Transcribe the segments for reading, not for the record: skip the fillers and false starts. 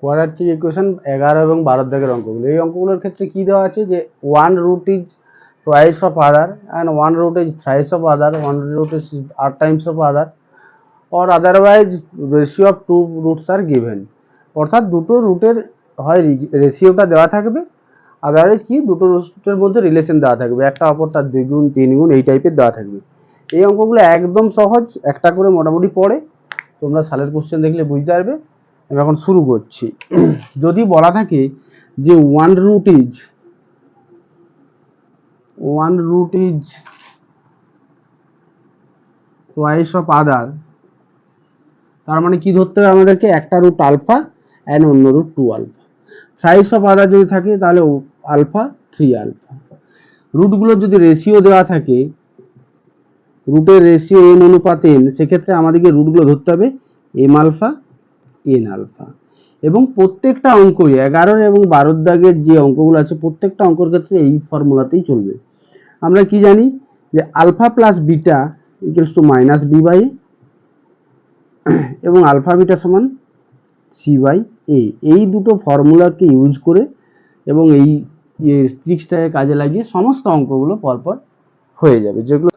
Quadratic equation 11 এবং 12 দাগের অঙ্কগুলো। এই অঙ্কগুলোর ক্ষেত্রে কি দেওয়া আছে যে 1 root is twice of other and 1 root is thrice of other, 1 root is 8 times of other or otherwise ratio of two roots are given। অর্থাৎ দুটো রুটের হয় রেশিওটা দেওয়া থাকবে, আদারওয়াইজ কি দুটো রুটের মধ্যে রিলেশন দেওয়া থাকবে, একটা অপরটার 2 গুণ 3 গুণ এই টাইপের দেওয়া থাকবে। এই অঙ্কগুলো একদম সহজ, একটা করে মোটামুটি পড়ে তোমরা সালের কোশ্চেন দেখলে বুঝতে পারবে। আমি এখন শুরু করছি। যদি বলা থাকে যে 1 root is twice of other, তার মানে কি ধরতে হবে আমাদেরকে, একটা রুট আলফা এন্ড অন্য root 2 alpha. Size of other যদি থাকে তাহলে আলফা 3 আলফা। রুটগুলোর যদি রেশিও দেওয়া থাকে, রুটের রেশিও n অনুপাত n, সেক্ষেত্রে আমাদেরকে রুটগুলো ধরতে হবে m আলফা n আলফা। এবং প্রত্যেকটা অঙ্কই 11 এবং 12 দাগের যে অঙ্কগুলো আছে প্রত্যেকটা অঙ্কের ক্ষেত্রে এই ফর্মুলাতেই চলবে। আমরা কি জানি যে alpha plus beta equals to minus B by A এবং আলফা বিটা সমান সি বাই এ। এই দুটো ফর্মুলাকে ইউজ করে এবং এই ট্রিক্সটাকে কাজে লাগিয়ে সমস্ত অঙ্কগুলো পরপর হয়ে যাবে। যেগুলো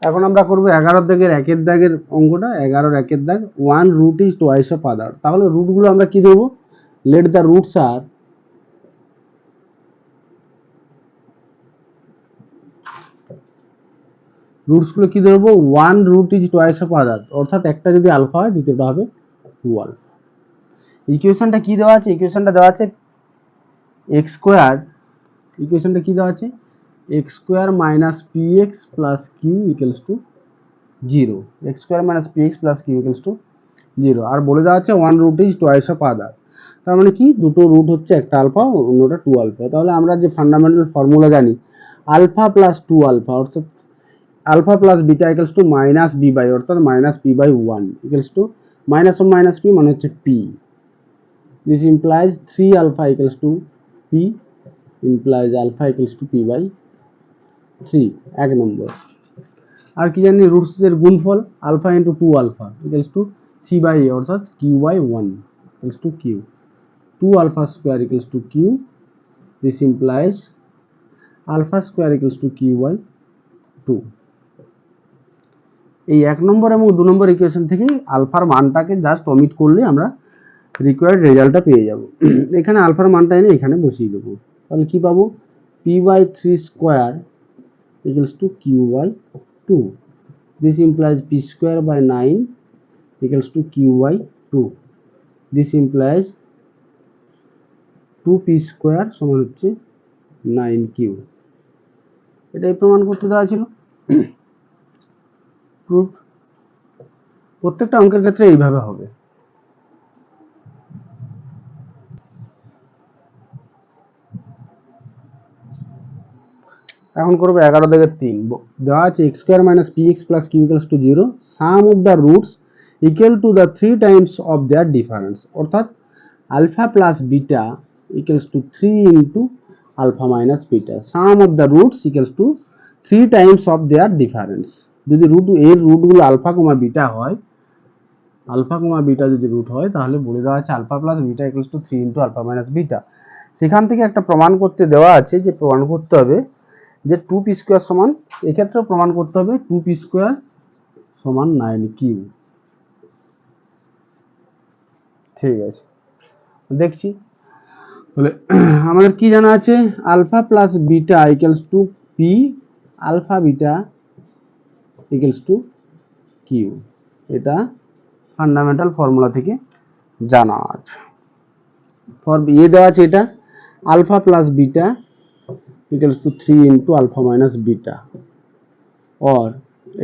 এখন আমরা করবো 11 দাগের 1 দাগের অঙ্কটা। 11 1 দাগ, 1 root is twice of other। তাহলে রুটগুলো আমরা কি দেবো, লেট দ্য রুটস আর রুটসগুলো কি দেবো, 1 root is twice of other, অর্থাৎ একটা যদি আলফা হয় দ্বিতীয়টা হবে 2 আলফা। ইকুয়েশনটা কি দেওয়া আছে, ইকুয়েশনটা দেওয়া আছে x স্কয়ার, ইকুয়েশনটা কি দেওয়া আছে x square minus px plus q equals to 0, x square minus px plus q equals to 0। আর বলে দেওয়া আছে 1 root is twice of other, তার মানে কি দুটো রুট হচ্ছে, একটা আলফা অন্যটা 2 আলফা। তাহলে আমরা যে ফান্ডামেন্টাল ফর্মুলা জানি আলফা প্লাস 2 আলফা, অর্থাৎ alpha plus beta equals to minus B by, অর্থাৎ minus P by 1 equals to minus of minus P মানে হচ্ছে P. This implies 3 alpha equals to P, implies alpha equals to P by 3, 1 number. আর কি জানি roots এর গুণফল alpha into 2 alpha equals to C by A, অর্থাৎ Q by 1 equals to q. 2 alpha square equals to q. This implies alpha square equals to q by 2। এই 1 নম্বর এবং 2 নম্বর equation থেকে আলফার মানটাকে জাস্ট অমিট করলে আমরা রিকোয়ার্ড রেজাল্টটা পেয়ে যাব। এখানে আলফার মানটা এনে এখানে বসিয়ে দেবো, তাহলে কি পাবো, p by 3 square equals to q by 2। This implies p square by 9 equals to q by 2। This implies 2p square সমান হচ্ছে 9q। এটাই প্রমাণ করতে দেওয়া ছিল। প্রুফ প্রত্যেকটা অঙ্কের ক্ষেত্রে এইভাবে হবে। এখন করবো 11 দাগের 3। দেওয়া আছে x square minus px plus q equals to 0, sum of the roots equal to the 3 times of their difference, অর্থাৎ alpha plus beta equals to 3 into alpha minus beta, sum of the roots equals to 3 times of their difference. যদি এর রুটগুলো alpha comma beta হয়, alpha comma beta যদি root হয় তাহলে বলে দেওয়া আছে alpha plus beta equals to 3 into alpha minus beta. সেখান থেকে একটা প্রমাণ করতে দেওয়া আছে যে প্রমাণ করতে হবে যে 2p স্কয়ার সমান, এক্ষেত্রেও প্রমাণ করতে হবে 2p স্কয়ার সমান 9q। ঠিক আছে, দেখছি তাহলে আমাদের কি জানা আছে, alpha plus beta equals to p, alpha beta equals to q. এটা ফান্ডামেন্টাল ফর্মুলা থেকে জানা আছে। দেওয়া আছে এটা alpha plus beta equals to 3 into alpha minus beta, और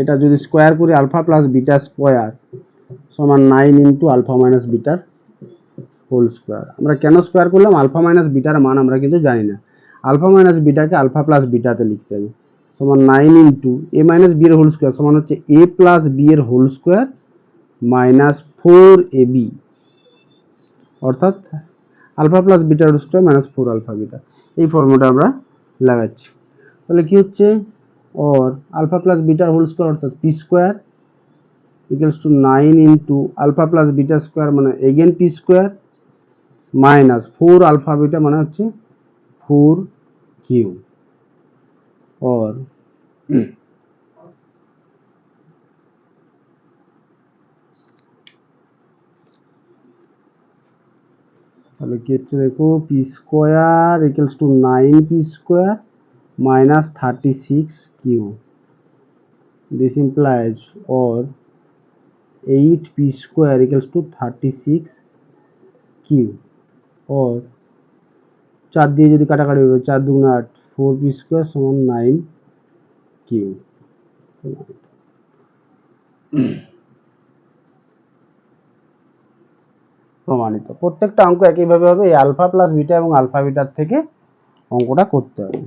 এটা যদি স্কয়ার করি আলফা প্লাস বিটা স্কয়ার সমান 9 ইনটু আলফা মাইনাস বিটার হোল স্কয়ার। আমরা কেন স্কয়ার করলাম, আলফা মাইনাস বিটার মান আমরা কিন্তু জানি না, আলফা মাইনাস বিটাকে আলফা প্লাস বিটাতে লিখতে হবে, সমান 9 ইনটু এ মাইনাস বি এর হোল স্কয়ার সমান হচ্ছে এ প্লাস বি এর হোল স্কয়ার মাইনাস 4ab, অর্থাৎ আলফা প্লাস বিটার whole square minus 4 alpha beta. এই ফর্মুলাটা আমরা লাগাচ্ছি, তাহলে কি হচ্ছে, और alpha plus beta whole square अर्थात P square equals to 9 into alpha plus beta square माने again P square minus 4 alpha beta মানে হচ্ছে 4 কিউ और তাহলে কি হচ্ছে দেখো p square equals to 9 p square minus 36 q this implies और 8 p square equals to 36 q और 4 দিয়ে যদি কাটাকাটি হবে 4 দুগুণে 8 4 পি স্কোয়ার সমান 9 কিউ প্রমাণিত। প্রত্যেকটা অঙ্ক একইভাবে হবে, এই আলফা প্লাস বিটা এবং আলফা বিটার থেকে অঙ্কটা করতে হবে।